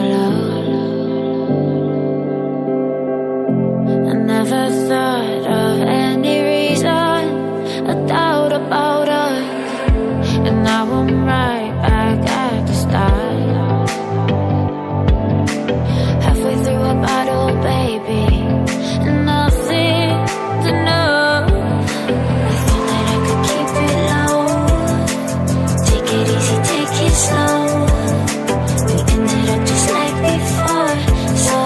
love. I never thought of any reason, a doubt about us, and now I'm right back at the start. Halfway through a bottle, baby, and nothing's enough. I thought that I could keep it low. Take it easy, take it slow. We ended up just like before, so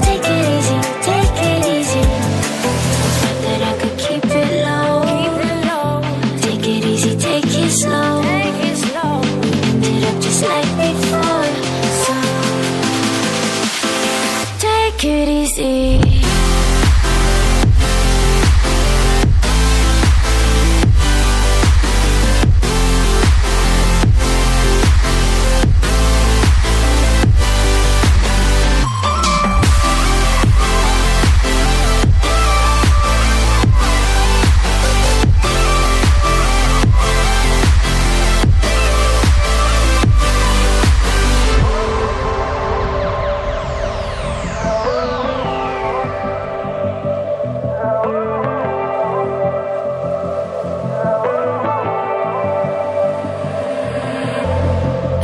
take it easy, take it easy. I thought that I could keep it low. Take it easy, take it slow. We ended up just like before, so take it easy.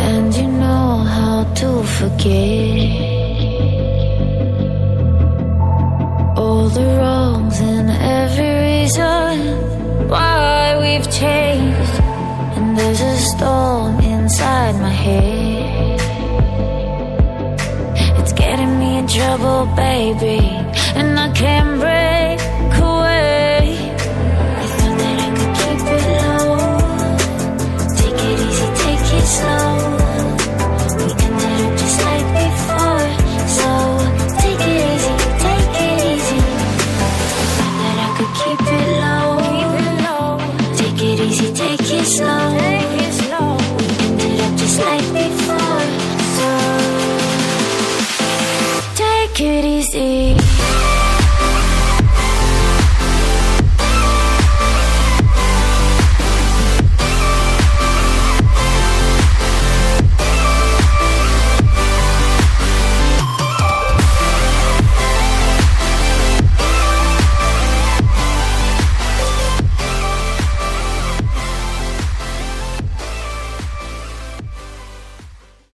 And you know how to forget all the wrongs and every reason why we've changed. And there's a storm inside my head, it's getting me in trouble, baby, and I can't breathe.